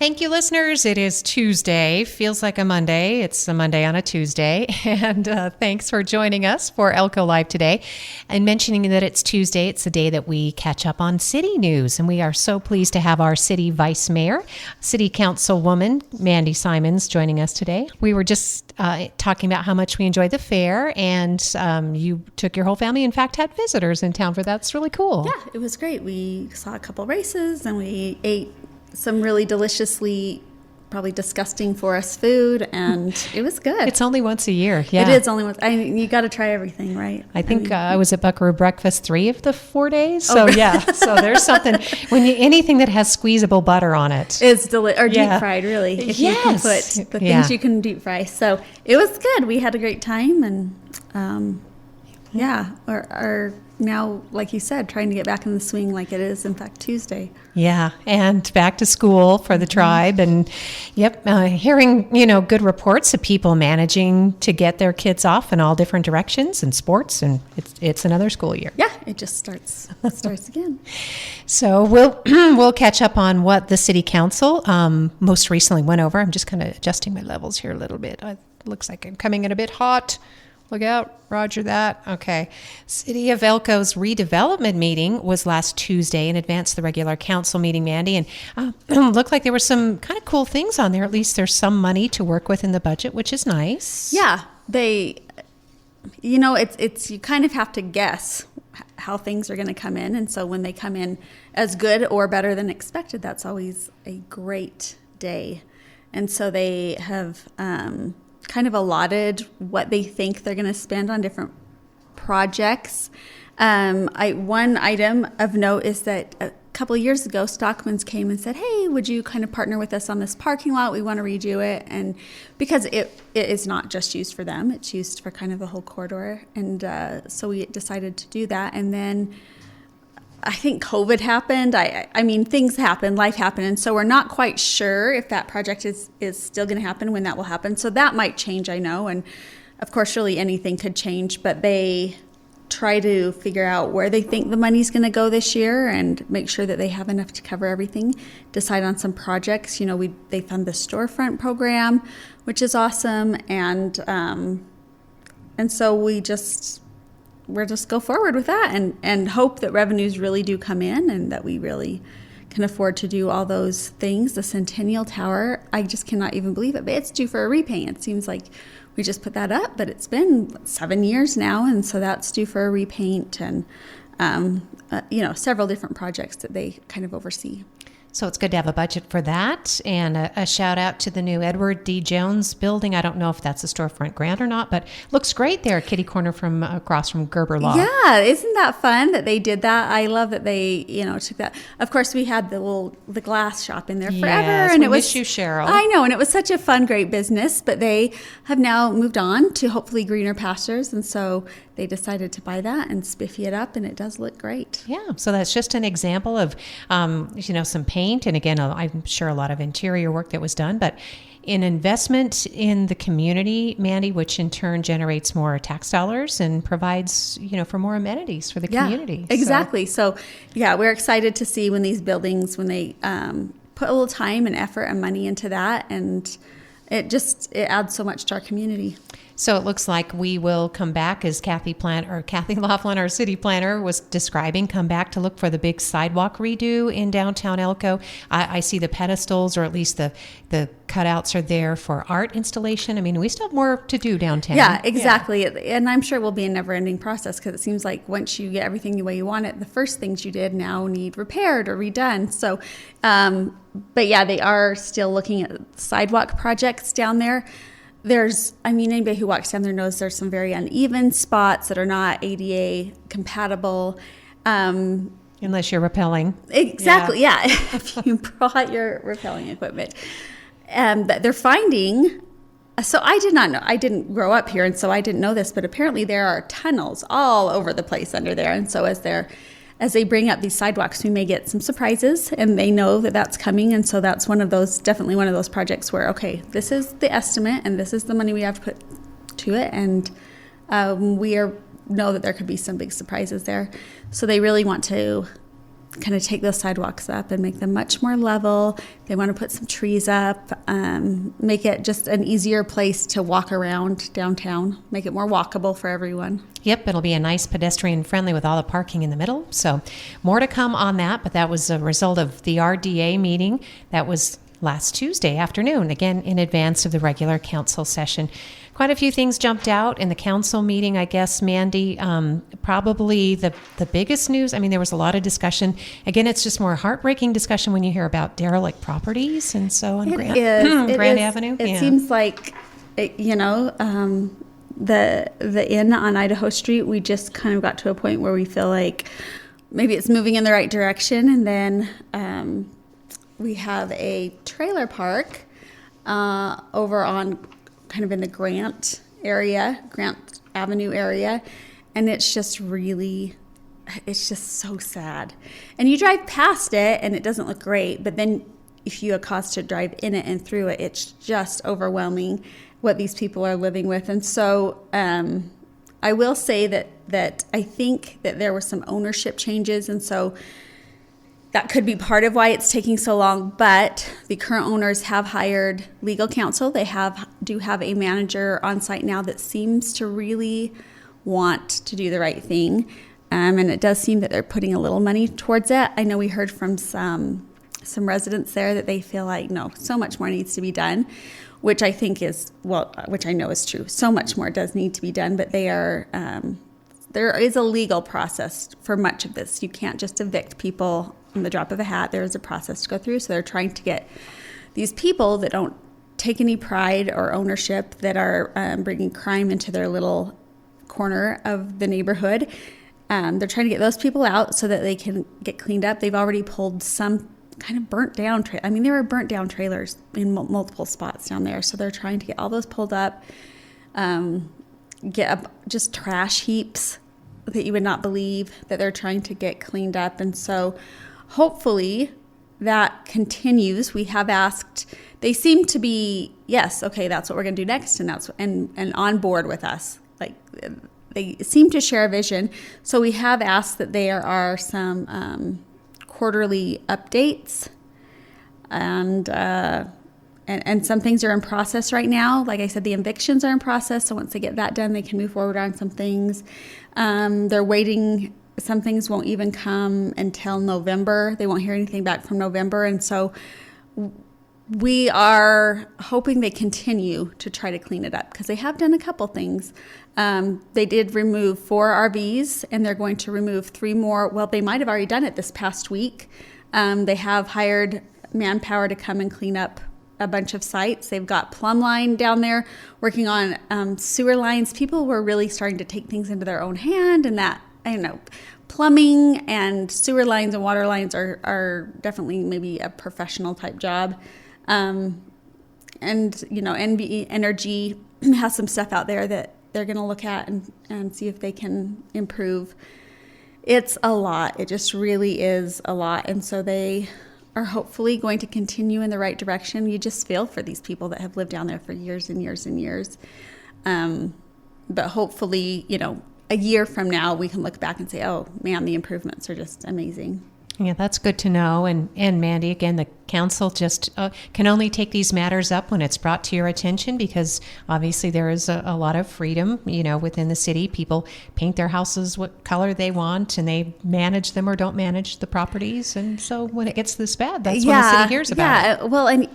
Thank you, listeners. It is Tuesday. Feels like a Monday. It's a Monday on a Tuesday. And thanks for joining us for Elko Live today. And mentioning that it's Tuesday, it's the day that we catch up on city news. And we are so pleased to have our city vice mayor, city councilwoman, Mandy Simons, joining us today. We were just talking about how much we enjoyed the fair. And you took your whole family, in fact, had visitors in town for that. It's really cool. Yeah, it was great. We saw a couple races and we ate some really deliciously, probably disgusting for us food, and it was good. It's only once a year. Yeah, it is only once. You got to try everything, right? I think I was at Buckaroo Breakfast 3 of the 4 days. So yeah, so there's something when anything that has squeezable butter on it is or deep fried, really. If you can put the things you can deep fry. So it was good. We had a great time, and our now, like you said, trying to get back in the swing like it is, in fact, Tuesday. Yeah, and back to school for the tribe. And, hearing, good reports of people managing to get their kids off in all different directions and sports. And it's another school year. Yeah, it just starts again. So we'll catch up on what the city council most recently went over. I'm just kind of adjusting my levels here a little bit. It looks like I'm coming in a bit hot. Look out, roger that. Okay. City of Elko's redevelopment meeting was last Tuesday in advance of the regular council meeting, Mandy, and looked like there were some kind of cool things on there. At least there's some money to work with in the budget, which is nice. Yeah, it's you kind of have to guess how things are going to come in, and so when they come in as good or better than expected, that's always a great day. And so they have kind of allotted what they think they're going to spend on different projects. One item of note is that a couple of years ago, Stockman's came and said, hey, would you kind of partner with us on this parking lot? We want to redo it. And because it is not just used for them, it's used for kind of the whole corridor. And so we decided to do that. And then I think COVID happened. I mean, things happen, life happened. And so we're not quite sure if that project is still going to happen, when that will happen. So that might change, I know. And of course, really anything could change, but they try to figure out where they think the money's going to go this year and make sure that they have enough to cover everything, decide on some projects. They fund the storefront program, which is awesome. And so we'll just go forward with that and hope that revenues really do come in and that we really can afford to do all those things. The Centennial Tower, I just cannot even believe it, but it's due for a repaint. It seems like we just put that up, but it's been 7 years now, and so that's due for a repaint and, several different projects that they kind of oversee. So it's good to have a budget for that. And a shout out to the new Edward D. Jones building. I don't know if that's a storefront grant or not, but looks great there, kitty corner from across from Gerber Law. Yeah, isn't that fun that they did that? I love that they, took that. Of course, we had the glass shop in there forever. Yes, and we miss you, Cheryl. I know, and it was such a fun, great business, but they have now moved on to hopefully greener pastures, and so they decided to buy that and spiffy it up, and it does look great. Yeah, so that's just an example of, some paint, and again, I'm sure a lot of interior work that was done, but an investment in the community, Mandy, which in turn generates more tax dollars and provides, for more amenities for the community. Exactly. So, we're excited to see when these buildings, when they put a little time and effort and money into that, and it adds so much to our community. So it looks like we will come back, as Kathy Laughlin, our city planner, was describing, come back to look for the big sidewalk redo in downtown Elko. I see the pedestals, or at least the cutouts are there for art installation. I mean, we still have more to do downtown. Yeah, exactly. Yeah. And I'm sure it will be a never-ending process, because it seems like once you get everything the way you want it, the first things you did now need repaired or redone. So, but yeah, they are still looking at sidewalk projects down there. Anybody who walks down there knows there's some very uneven spots that are not ADA compatible. Unless you're rappelling. Exactly, yeah. If you brought your rappelling equipment. That they're finding, so I did not know, I didn't grow up here, and so I didn't know this, but apparently there are tunnels all over the place under there. And so as they bring up these sidewalks, we may get some surprises, and they know that that's coming. And so that's definitely one of those projects where, okay, this is the estimate and this is the money we have to put to it. And we know that there could be some big surprises there. So they really want to kind of take those sidewalks up and make them much more level. They want to put some trees up, make it just an easier place to walk around downtown, make it more walkable for everyone. Yep, it'll be a nice pedestrian friendly with all the parking in the middle. So more to come on that, but that was a result of the RDA meeting that was last Tuesday afternoon, again in advance of the regular council session. Quite a few things jumped out in the council meeting, I guess, Mandy. Probably the biggest news, I mean, there was a lot of discussion. Again, it's just more heartbreaking discussion when you hear about derelict properties and so on. Grand Avenue. It seems like, the inn on Idaho Street, we just kind of got to a point where we feel like maybe it's moving in the right direction. And then we have a trailer park over on kind of in the Grant Avenue area. And it's just so sad. And you drive past it and it doesn't look great. But then if you accost to drive in it and through it, it's just overwhelming what these people are living with. And so I will say that I think that there were some ownership changes. And so that could be part of why it's taking so long, but the current owners have hired legal counsel. They do have a manager on site now that seems to really want to do the right thing. And it does seem that they're putting a little money towards it. I know we heard from some residents there that they feel like, no, so much more needs to be done, which I think which I know is true. So much more does need to be done, but there is a legal process for much of this. You can't just evict people in the drop of a hat. There is a process to go through. So they're trying to get these people that don't take any pride or ownership, that are bringing crime into their little corner of the neighborhood. They're trying to get those people out so that they can get cleaned up. They've already pulled some kind of burnt down. There were burnt down trailers in multiple spots down there. So they're trying to get all those pulled up, get up just trash heaps that you would not believe that they're trying to get cleaned up. And so hopefully that continues. We have asked, they seem to be, yes, okay, that's what we're going to do next, and on board with us. Like, they seem to share a vision. So we have asked that there are some quarterly updates, and some things are in process right now. Like I said, the evictions are in process. So once they get that done, they can move forward on some things. They're waiting. Some things won't even come until November. They won't hear anything back from November. And so we are hoping they continue to try to clean it up, because they have done a couple things. They did remove 4 RVs, and they're going to remove 3 more. Well, they might have already done it this past week. They have hired manpower to come and clean up a bunch of sites. They've got plumb line down there working on sewer lines. People were really starting to take things into their own hand, and that, I don't know, plumbing and sewer lines and water lines are definitely maybe a professional type job. And, NV Energy has some stuff out there that they're going to look at and see if they can improve. It's a lot. It just really is a lot. And so they are hopefully going to continue in the right direction. You just feel for these people that have lived down there for years and years and years. But hopefully, a year from now, we can look back and say, oh, man, the improvements are just amazing. Yeah, that's good to know. And Mandy, again, the council just can only take these matters up when it's brought to your attention, because obviously there is a lot of freedom, within the city. People paint their houses what color they want, and they manage them or don't manage the properties. And so when it gets this bad, that's when the city hears about it. Yeah, well, and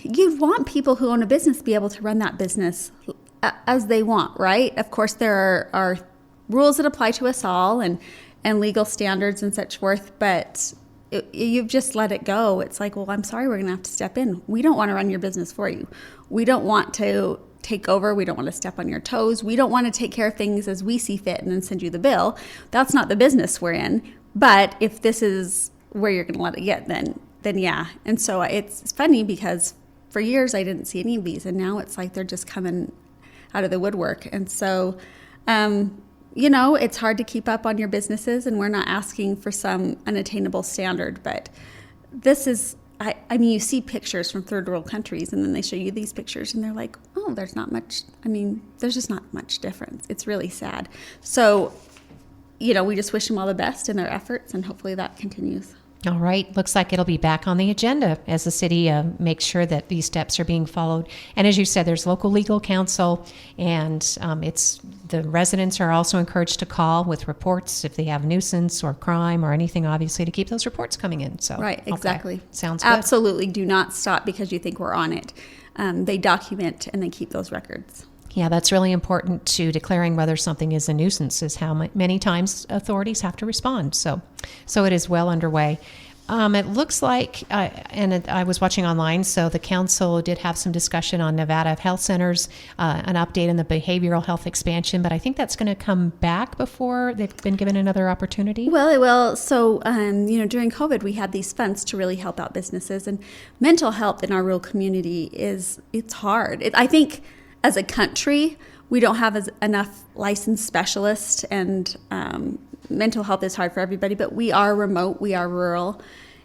you want people who own a business to be able to run that business as they want, right? Of course, there are rules that apply to us all, and legal standards and such forth, but you've just let it go. It's like, well, I'm sorry, we're going to have to step in. We don't want to run your business for you. We don't want to take over. We don't want to step on your toes. We don't want to take care of things as we see fit and then send you the bill. That's not the business we're in. But if this is where you're going to let it get, then yeah. And so it's funny, because for years I didn't see any of these, and now it's like they're just coming out of the woodwork. And so, it's hard to keep up on your businesses, and we're not asking for some unattainable standard, but this is, I mean, you see pictures from third world countries, and then they show you these pictures, and they're like, oh, there's not much, there's just not much difference. It's really sad. So, we just wish them all the best in their efforts, and hopefully that continues. All right. Looks like it'll be back on the agenda as the city makes sure that these steps are being followed. And as you said, there's local legal counsel, and it's the residents are also encouraged to call with reports if they have nuisance or crime or anything, obviously, to keep those reports coming in. So right, exactly. Okay. Sounds good. Absolutely. Do not stop because you think we're on it. They document and they keep those records. Yeah, that's really important to declaring whether something is a nuisance, is how many times authorities have to respond. So it is well underway. It looks like, I was watching online, so the council did have some discussion on Nevada Health Centers, an update on the behavioral health expansion, but I think that's going to come back before they've been given another opportunity. Well, it will. So, during COVID, we had these funds to really help out businesses, and mental health in our rural community it's hard. I think as a country, we don't have enough licensed specialists, and mental health is hard for everybody, but we are remote, we are rural,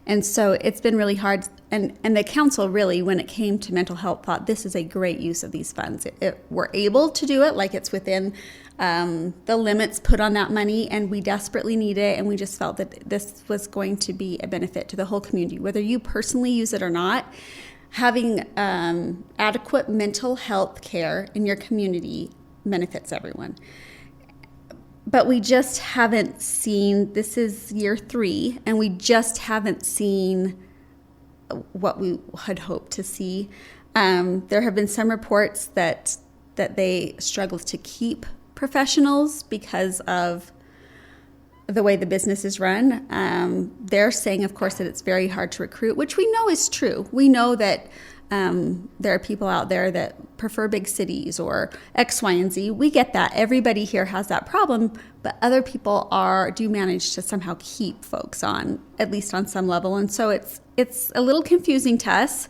and so it's been really hard. And the council really, when it came to mental health, thought this is a great use of these funds. We're able to do it, like it's within the limits put on that money, and we desperately need it, and we just felt that this was going to be a benefit to the whole community, whether you personally use it or not. Having adequate mental health care in your community benefits everyone. But we just haven't seen, this is year 3, and we just haven't seen what we had hoped to see. There have been some reports that they struggle to keep professionals because of the way the business is run. They're saying, of course, that it's very hard to recruit, which we know is true. We know that there are people out there that prefer big cities or X, Y, and Z. We get that. Everybody here has that problem, but other people do manage to somehow keep folks on, at least on some level. And so it's a little confusing to us.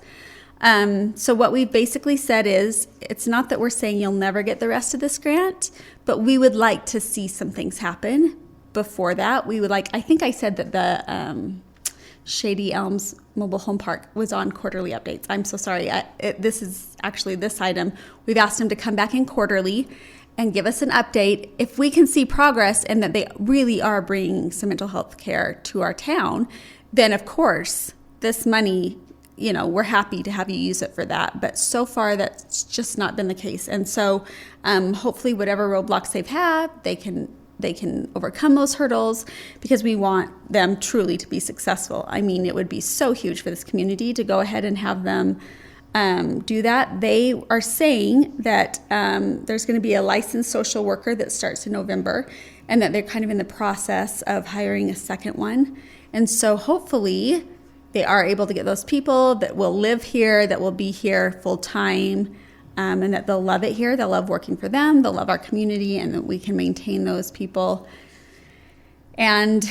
So what we've basically said is, it's not that we're saying you'll never get the rest of this grant, but we would like to see some things happen before that. We would like, I think I said that the Shady Elms Mobile Home Park was on quarterly updates. I'm so sorry. This is actually this item. We've asked them to come back in quarterly and give us an update. If we can see progress and that they really are bringing some mental health care to our town, then of course this money, we're happy to have you use it for that. But so far that's just not been the case. And so hopefully whatever roadblocks they've had, they can overcome those hurdles, because we want them truly to be successful. I mean, it would be so huge for this community to go ahead and have them do that. They are saying that there's going to be a licensed social worker that starts in November, and that they're kind of in the process of hiring a second one. And so hopefully they are able to get those people that will live here, that will be here full time, and that they'll love it here. They'll love working for them. They'll love our community, and that we can maintain those people. And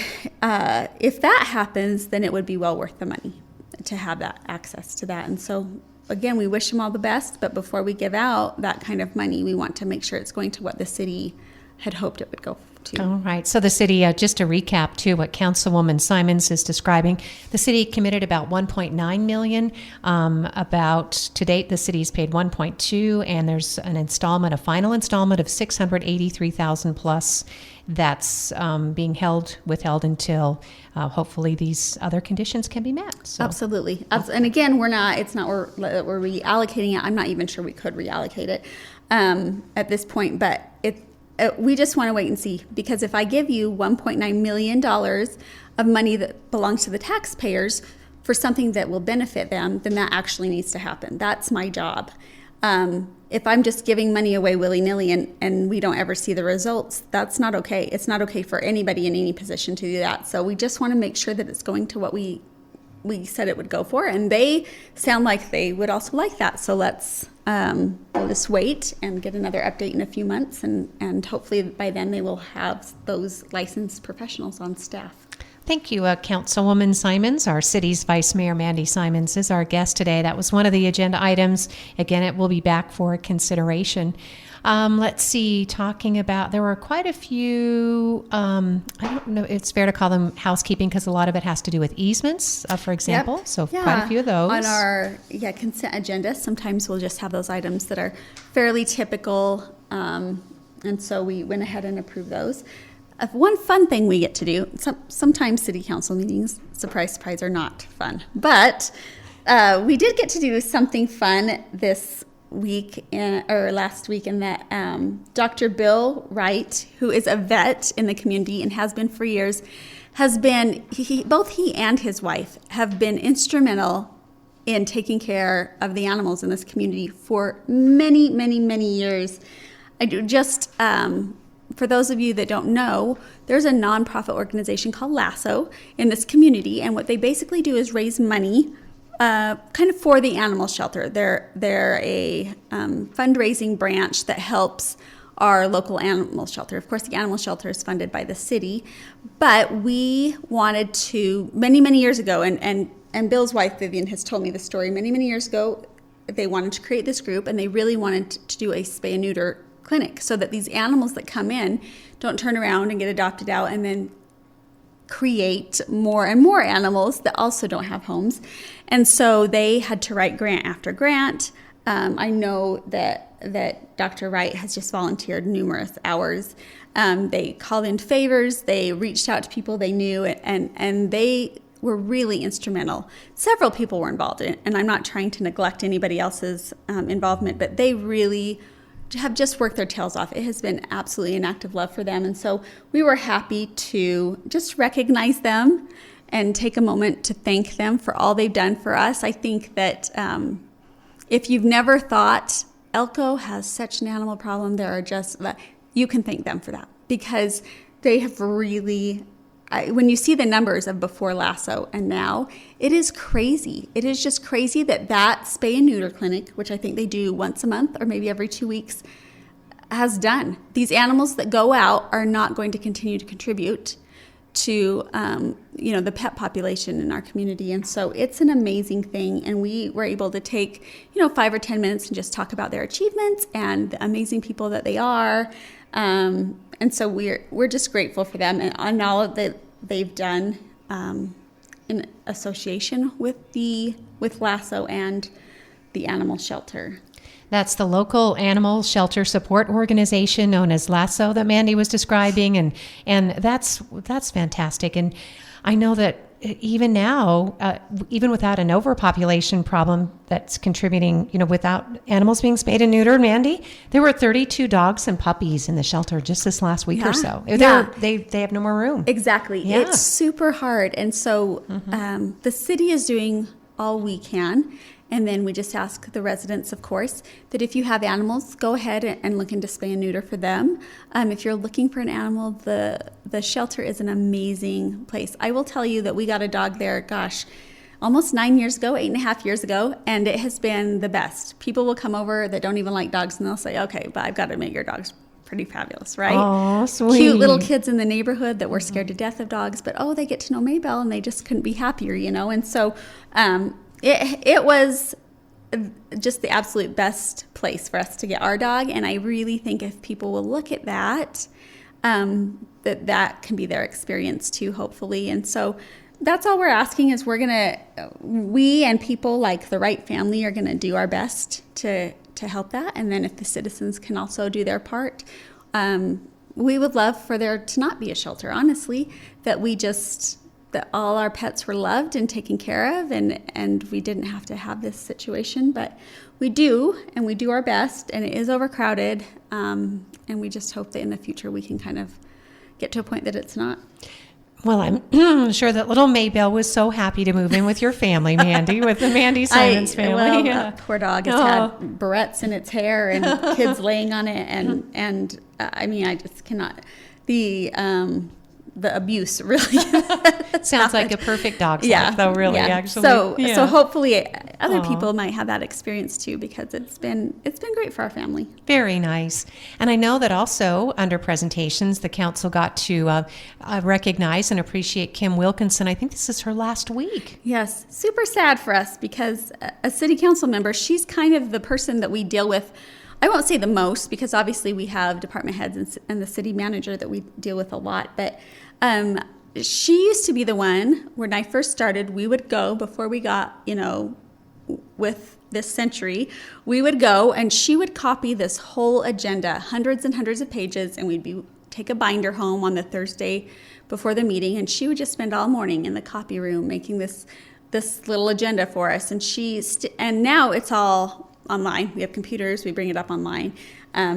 if that happens, then it would be well worth the money to have that access to that. And so, again, we wish them all the best. But before we give out that kind of money, we want to make sure it's going to what the city had hoped it would go to. All right. So the city, just to recap too, what Councilwoman Simons is describing, the city committed about $1.9 million. About to date, the city's paid 1.2, and there's a final installment of $683,000 plus that's being withheld until hopefully these other conditions can be met. So. Absolutely. And again, it's not we're reallocating it. I'm not even sure we could reallocate it at this point, but we just want to wait and see, because if I give you $1.9 million of money that belongs to the taxpayers for something that will benefit them, then that actually needs to happen. That's my job. If I'm just giving money away willy-nilly and we don't ever see the results, that's not okay. It's not okay for anybody in any position to do that. So we just want to make sure that it's going to what we said it would go for, and they sound like they would also like that. So let's we'll just wait and get another update in a few months, and hopefully by then they will have those licensed professionals on staff. Thank you, Councilwoman Simons. Our city's Vice Mayor Mandy Simons is our guest today. That was one of the agenda items. Again, it will be back for consideration. Let's see, there were quite a few, I don't know, it's fair to call them housekeeping because a lot of it has to do with easements, for example. Yep. So quite a few of those. On our consent agenda, sometimes we'll just have those items that are fairly typical, and so we went ahead and approved those. one fun thing we get to do. Sometimes city council meetings, surprise, surprise, are not fun. But we did get to do something fun this week or last week in that Dr. Bill Wright, who is a vet in the community and has been for years, has been, both he and his wife have been instrumental in taking care of the animals in this community for many, many, many years. I do just, for those of you that don't know, there's a nonprofit organization called LASSO in this community, and what they basically do is raise money kind of for the animal shelter. They're a fundraising branch that helps our local animal shelter. Of course, the animal shelter is funded by the city, but we wanted to, many, many years ago, and Bill's wife, Vivian, has told me the story. Many, many years ago, they wanted to create this group, and they really wanted to do a spay and neuter clinic so that these animals that come in don't turn around and get adopted out and then create more and more animals that also don't have homes. And so they had to write grant after grant. I know that Dr. Wright has just volunteered numerous hours. They called in favors. They reached out to people they knew, and they were really instrumental. Several people were involved in it, and I'm not trying to neglect anybody else's involvement, but they really have just worked their tails off. It has been absolutely an act of love for them. And so we were happy to just recognize them and take a moment to thank them for all they've done for us. I think that if you've never thought Elko has such an animal problem, you can thank them for that, because they have really, when you see the numbers of before LASSO and now, it is crazy. It is just crazy that spay and neuter clinic, which I think they do once a month or maybe every 2 weeks, has done. These animals that go out are not going to continue to contribute to the pet population in our community. And so it's an amazing thing. And we were able to take 5 or 10 minutes and just talk about their achievements and the amazing people that they are. And so we're just grateful for them and all that they've done in association with LASSO and the animal shelter. That's the local animal shelter support organization known as LASSO that Mandy was describing, and that's fantastic. And I know that even now, even without an overpopulation problem that's contributing, without animals being spayed and neutered, Mandy, there were 32 dogs and puppies in the shelter just this last week or so. They have no more room. Exactly. Yeah. It's super hard. And so the city is doing all we can. And then we just ask the residents, of course, that if you have animals, go ahead and look into spay and neuter for them. If you're looking for an animal, the shelter is an amazing place. I will tell you that we got a dog there, almost 9 years ago, 8.5 years ago, and it has been the best. People will come over that don't even like dogs, and they'll say, okay, but I've got to admit your dog's pretty fabulous, right? Oh, sweet. Cute little kids in the neighborhood that were scared to death of dogs, but they get to know Maybelle, and they just couldn't be happier, And so it was just the absolute best place for us to get our dog, and I really think if people will look at that, that can be their experience too, hopefully. And so that's all we're asking is we and people like the Wright family are gonna do our best to help that, and then if the citizens can also do their part, we would love for there to not be a shelter, honestly, that all our pets were loved and taken care of, and we didn't have to have this situation, but we do, and we do our best, and it is overcrowded, and we just hope that in the future we can kind of get to a point that it's not. Well, I'm sure that little Maybelle was so happy to move in with your family, Mandy, with the Mandy Simons family. Well, that poor dog has had barrettes in its hair and kids laying on it, and I mean, I just cannot. The abuse really sounds like a perfect dog's life, though. Really, actually. So hopefully other people might have that experience too, because it's been great for our family. Very nice. And I know that also under presentations, the council got to recognize and appreciate Kim Wilkinson. I think this is her last week. Yes, super sad for us because a city council member, she's kind of the person that we deal with. I won't say the most, because obviously we have department heads and the city manager that we deal with a lot, but she used to be the one, when I first started, we would go, before we got, with this century, we would go and she would copy this whole agenda, hundreds and hundreds of pages, and we'd be take a binder home on the Thursday before the meeting, and she would just spend all morning in the copy room making this little agenda for us. And and now it's all online. We have computers. We bring it up online.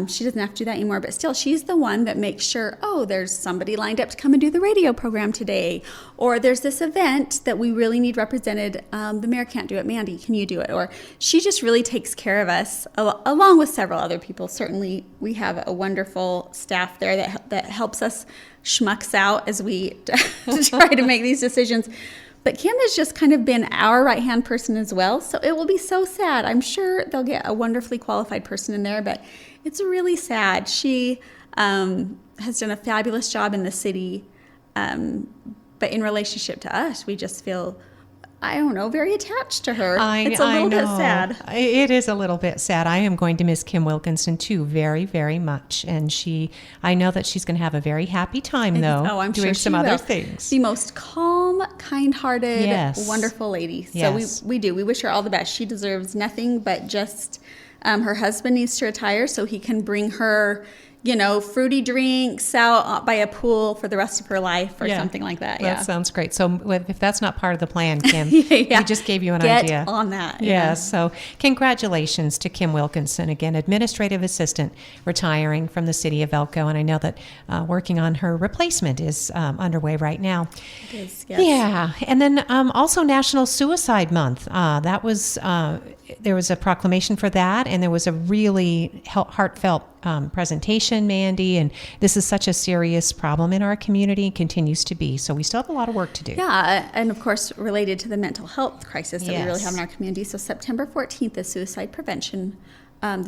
She doesn't have to do that anymore, but still, she's the one that makes sure, oh, there's somebody lined up to come and do the radio program today, or there's this event that we really need represented. The mayor can't do it. Mandy, can you do it? Or she just really takes care of us, along with several other people. Certainly, we have a wonderful staff there that helps us schmucks out as we try to make these decisions. But Kim has just kind of been our right-hand person as well, so it will be so sad. I'm sure they'll get a wonderfully qualified person in there, but it's really sad. She has done a fabulous job in the city, but in relationship to us, we just feel, I don't know, very attached to her. It's a little bit sad. It is a little bit sad. I am going to miss Kim Wilkinson too, very, very much. And I know that she's going to have a very happy time, though, I'm doing sure some other things. The most calm, kind-hearted, yes. wonderful lady. So yes. we do. We wish her all the best. She deserves nothing but just her husband needs to retire so he can bring her, fruity drinks out by a pool for the rest of her life or something like that. That sounds great. So if that's not part of the plan, Kim, we just gave you an Get idea. on that. Yes. So congratulations to Kim Wilkinson, again, Administrative Assistant, retiring from the city of Elko. And I know that working on her replacement is underway right now. It is, yes. Yeah. And then also National Suicide Month. There was a proclamation for that, and there was a really heartfelt presentation, Mandy, and this is such a serious problem in our community, continues to be. So we still have a lot of work to do. Yeah, and of course, related to the mental health crisis that we really Yes. have in our community. So September 14th is the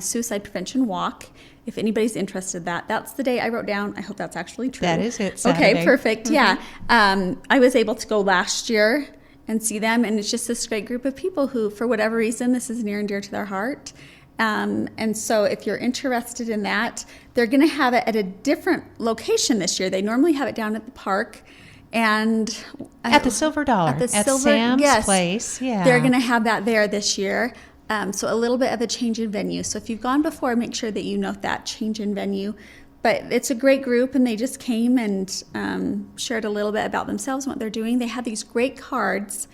Suicide Prevention Walk. If anybody's interested, that's the day I wrote down. I hope that's actually true. That is it, Saturday. Okay, perfect. Yeah. I was able to go last year and see them, and it's just this great group of people who, for whatever reason, this is near and dear to their heart. And so if you're interested in that, they're going to have it at a different location this year. They normally have it down at the park. And At the Silver Dollar, at Sam's place. Yeah. They're going to have that there this year. So a little bit of a change in venue. So if you've gone before, make sure that you note that change in venue. But it's a great group, and they just came and shared a little bit about themselves and what they're doing. They had these great cards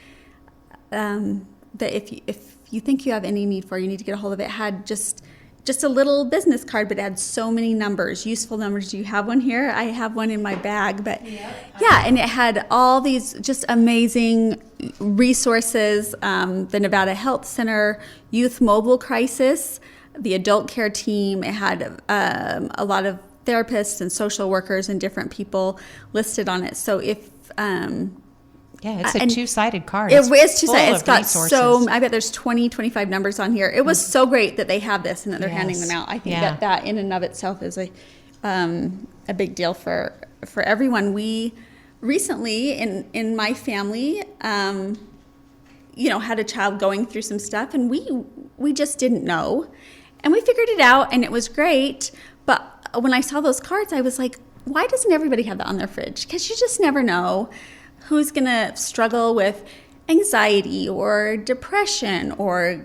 that if you think you have any need for, you need to get a hold of it. It had just a little business card, but it had so many numbers, useful numbers. Do you have one here? I have one in my bag. But and it had all these just amazing resources, the Nevada Health Center, Youth Mobile Crisis, the adult care team. It had a lot of therapists and social workers and different people listed on it. So if it's a two-sided card. It is two-sided. It's got resources. I bet there's 20, 25 numbers on here. It was so great that they have this and that they're handing them out. I think that in and of itself is a big deal for everyone. We recently in my family had a child going through some stuff, and we just didn't know, and we figured it out, and it was great. But when I saw those cards, I was like, why doesn't everybody have that on their fridge? Because you just never know who's going to struggle with anxiety or depression or,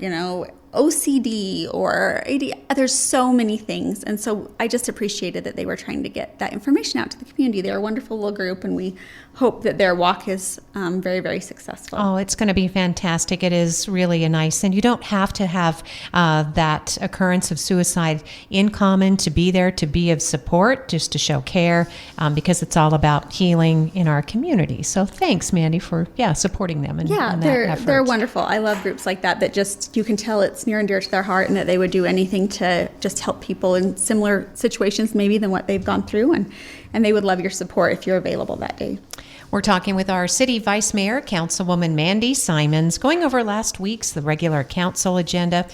OCD or AD. There's so many things. And so I just appreciated that they were trying to get that information out to the community. They're a wonderful little group, and we hope that their walk is very, very successful. Oh, it's going to be fantastic. It is really a nice, and you don't have to have that occurrence of suicide in common to be there, to be of support, just to show care, because it's all about healing in our community. So thanks, Mandy, for supporting them. In that effort. They're wonderful. I love groups like that just you can tell it's near and dear to their heart, and that they would do anything to just help people in similar situations maybe than what they've gone through, and they would love your support if you're available that day. We're talking with our city vice mayor, Councilwoman Mandy Simons, going over last week's the regular council agenda,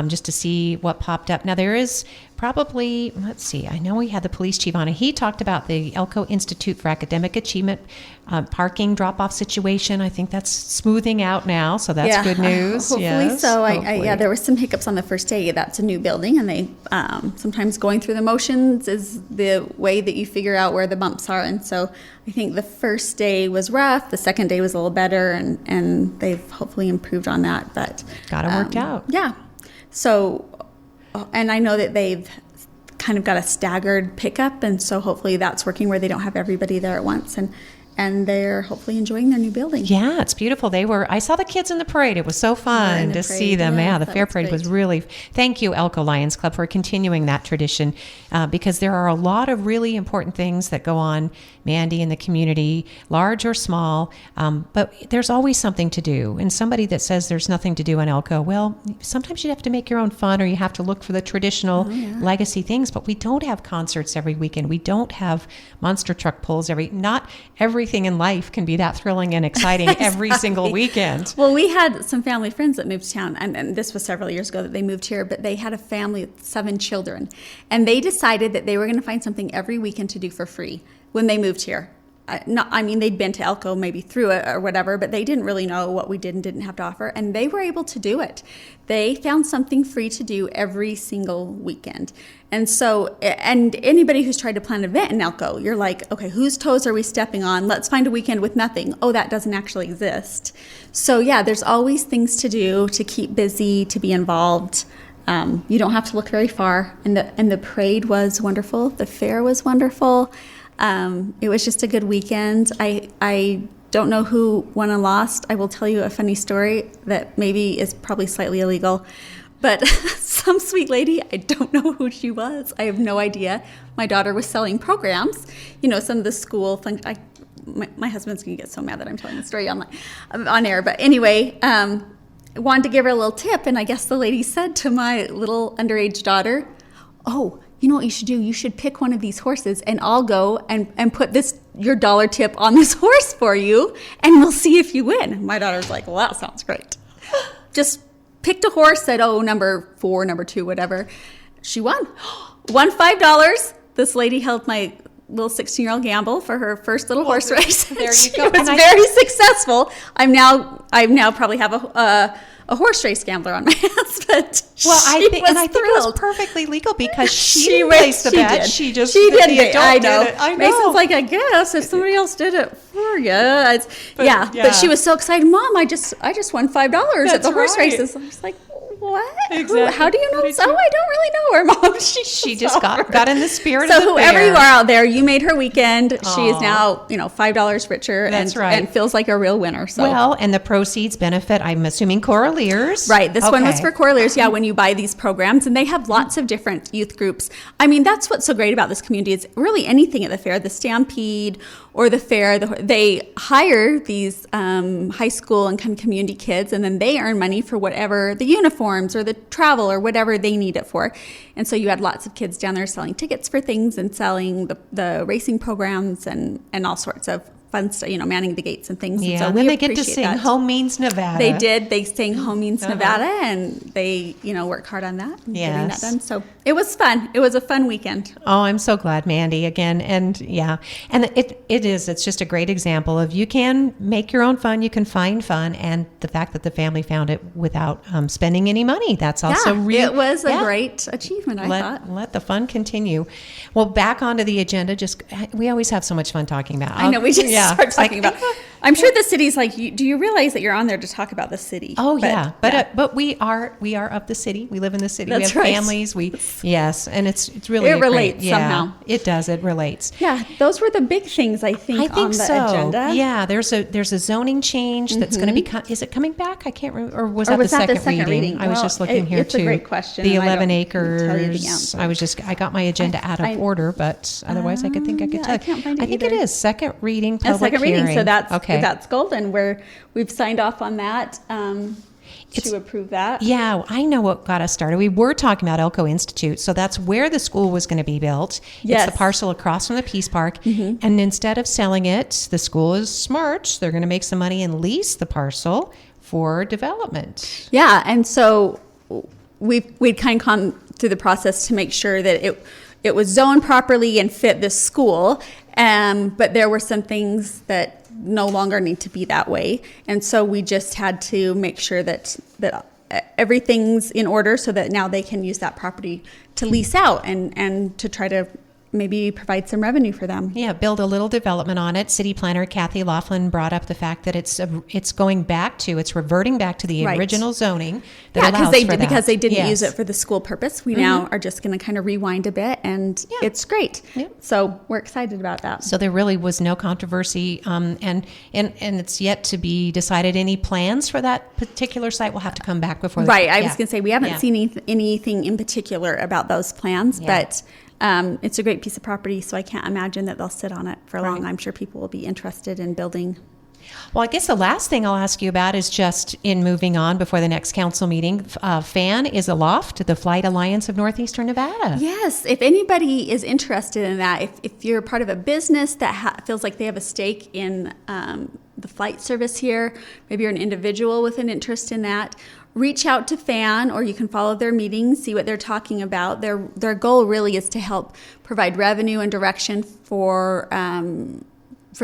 just to see what popped up. Now there is probably, let's see, I know we had the police chief on it. He talked about the Elko Institute for Academic Achievement parking drop-off situation. I think that's smoothing out now, so that's good news. Hopefully so. There were some hiccups on the first day. That's a new building, and they sometimes going through the motions is the way that you figure out where the bumps are. And so I think the first day was rough. The second day was a little better, and they've hopefully improved on that. But got it worked out. Yeah. So, and I know that they've kind of got a staggered pickup, and so hopefully that's working where they don't have everybody there at once, and they're hopefully enjoying their new building. Yeah, it's beautiful. I saw the kids in the parade. It was so fun to see them. Yeah, the fair parade was really, thank you, Elko Lions Club, for continuing that tradition, because there are a lot of really important things that go on, Mandy, in the community, large or small, but there's always something to do. And somebody that says there's nothing to do in Elko, well, sometimes you have to make your own fun, or you have to look for the traditional legacy things, but we don't have concerts every weekend. We don't have monster truck pulls not everything in life can be that thrilling and exciting every single weekend. Well, we had some family friends that moved to town, and this was several years ago that they moved here, but they had a family with 7 children, and they decided that they were going to find something every weekend to do for free when they moved here. They'd been to Elko maybe through it or whatever, but they didn't really know what we did and didn't have to offer, and they were able to do it. They found something free to do every single weekend. And so, and anybody who's tried to plan an event in Elko, you're like, okay, whose toes are we stepping on? Let's find a weekend with nothing. Oh, that doesn't actually exist. So yeah, there's always things to do, to keep busy, to be involved. You don't have to look very far. And the parade was wonderful. The fair was wonderful. It was just a good weekend. I don't know who won and lost. I will tell you a funny story that maybe is probably slightly illegal. But some sweet lady, I don't know who she was. I have no idea. My daughter was selling programs. Some of the school things. My husband's going to get so mad that I'm telling the story on air. But anyway, wanted to give her a little tip. And I guess the lady said to my little underage daughter, oh, you know what you should do? You should pick one of these horses, and I'll go and put your dollar tip on this horse for you, and we'll see if you win. My daughter's like, well, that sounds great. Just picked a horse, said, oh, number 4, number 2, whatever. She won. Won $5. This lady held my little 16-year-old gamble for her first little horse race. There you go. It was very successful. I now probably have a horse race gambler on my hands, but I think it was perfectly legal because she didn't place the bet. She just did. I know. Mason's like, I guess if somebody else did it for you, but she was so excited. Mom, I just won $5 at the horse races. I was like, what? Exactly. How do you know? I don't really know her, Mom. She just got in the spirit of the So whoever fair. you are out there, you made her weekend. Aww. She is now, $5 richer. And feels like a real winner. So. Well, and the proceeds benefit, I'm assuming, Coraliers. Right. This one was for Coraliers. Yeah, when you buy these programs, and they have lots of different youth groups. That's what's so great about this community. It's really anything at the fair, the Stampede or the fair. They hire these high school and kind of community kids, and then they earn money for whatever the uniforms or the travel or whatever they need it for. And so you had lots of kids down there selling tickets for things and selling the racing programs and all sorts of fun stuff, manning the gates and things. Yeah, and so and then they get to sing Home Means Nevada. They did. They sang Home Means Nevada, and they, work hard on that and getting that done. So it was fun. It was a fun weekend. Oh, I'm so glad, Mandy, again. And and it's just a great example of you can make your own fun, you can find fun, and the fact that the family found it without spending any money. That's also really. It was a great achievement, I thought. Let the fun continue. Well, back onto the agenda, we always have so much fun talking about. I know, we just start talking about. I'm sure the city's like, do you realize that you're on there to talk about the city? Oh, but we are of the city. We live in the city. That's we have right. families. And it's really relates somehow. It does. It relates. Yeah, those were the big things I think on the agenda. Yeah, there's a zoning change that's going to be. Is it coming back? I can't remember. Or was that the second reading? I was just looking here it's too. It's a great question. The 11 acres. Tell you the answer. I got my agenda out of order, but otherwise I could tell you. I can't find it I think either. it is second reading. Public hearing. So that's golden. We've signed off on that to approve that. Yeah, I know what got us started. We were talking about Elko Institute, so that's where the school was going to be built. Yes. It's the parcel across from the Peace Park, and instead of selling it, the school is smart. They're going to make some money and lease the parcel for development. Yeah, and so we'd kind of gone through the process to make sure that it was zoned properly and fit this school, but there were some things that no longer need to be that way. And so we just had to make sure that everything's in order so that now they can use that property to lease out and to try to maybe provide some revenue for them. Yeah, build a little development on it. City planner Kathy Laughlin brought up the fact that it's reverting back to the Right. original zoning that Yeah, allows for that. because they didn't Yes. use it for the school purpose. We now are just going to kind of rewind a bit, and it's great. Yep. So we're excited about that. So there really was no controversy, and it's yet to be decided. Any plans for that particular site will have to come back before. Right. I was going to say we haven't Yeah. seen anything in particular about those plans, Yeah. but it's a great piece of property, so I can't imagine that they'll sit on it for long. Right. I'm sure people will be interested in building. Well, I guess the last thing I'll ask you about is just in moving on before the next council meeting. FAN is aloft, the Flight Alliance of Northeastern Nevada. Yes, if anybody is interested in that, if you're part of a business that feels like they have a stake in the flight service here, maybe you're an individual with an interest in that, reach out to FAN, or you can follow their meetings, see what they're talking about. Their goal really is to help provide revenue and direction for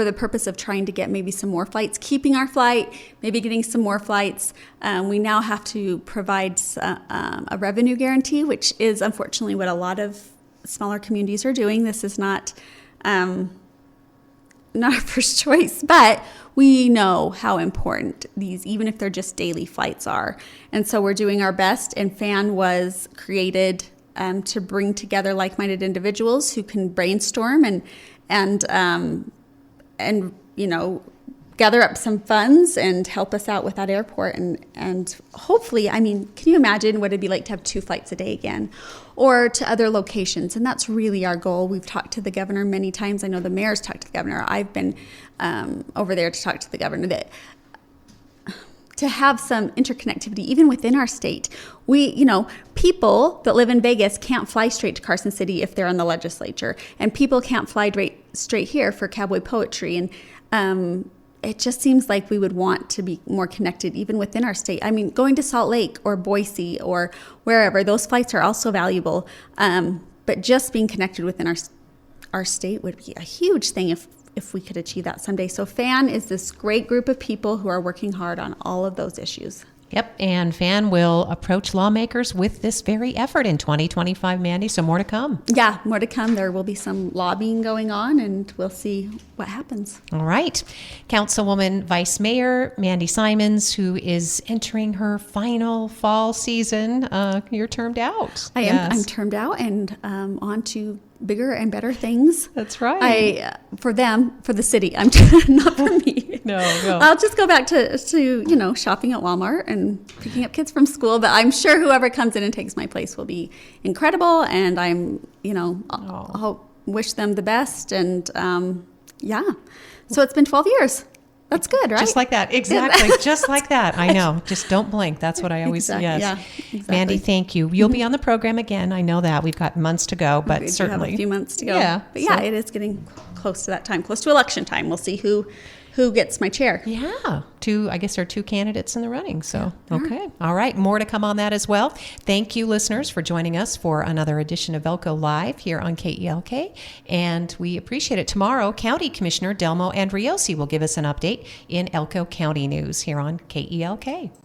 the purpose of trying to get maybe some more flights, keeping our flight, maybe getting some more flights. We now have to provide a revenue guarantee, which is unfortunately what a lot of smaller communities are doing. This is not our first choice, but we know how important these, even if they're just daily flights, are. And so we're doing our best, and FAN was created to bring together like-minded individuals who can brainstorm and gather up some funds and help us out with that airport. And hopefully, I mean, can you imagine what it'd be like to have 2 flights a day again, or to other locations? And that's really our goal. We've talked to the governor many times. I know the mayor's talked to the governor. I've been over there to talk to the governor, that to have some interconnectivity even within our state. People that live in Vegas can't fly straight to Carson City if they're in the legislature, and people can't fly straight here for cowboy poetry. And it just seems like we would want to be more connected even within our state. I mean, going to Salt Lake or Boise or wherever, those flights are also valuable. But just being connected within our state would be a huge thing if we could achieve that someday. So FAN is this great group of people who are working hard on all of those issues. Yep, and FAN will approach lawmakers with this very effort in 2025, Mandy, so more to come. Yeah, more to come. There will be some lobbying going on, and we'll see what happens. All right. Councilwoman Vice Mayor Mandy Simons, who is entering her final fall season. You're termed out. I am. I'm termed out, and on to bigger and better things. That's right. For the city. I'm not for me. No. I'll just go back to shopping at Walmart and picking up kids from school. But I'm sure whoever comes in and takes my place will be incredible, and I'll wish them the best. And so it's been 12 years. That's good, right? Just like that. Exactly. Just like that. I know. Just don't blink. That's what I always say. Yes. Yeah, exactly. Mandy, thank you. You'll be on the program again. I know that. We've got months to go, but We do certainly. have a few months to go. Yeah. But it is getting close to that time, close to election time. We'll see who gets my chair. Yeah. I guess there are 2 candidates in the running. So, okay. All right. More to come on that as well. Thank you, listeners, for joining us for another edition of Elko Live here on KELK. And we appreciate it. Tomorrow, County Commissioner Delmo Andriosi will give us an update in Elko County news here on KELK.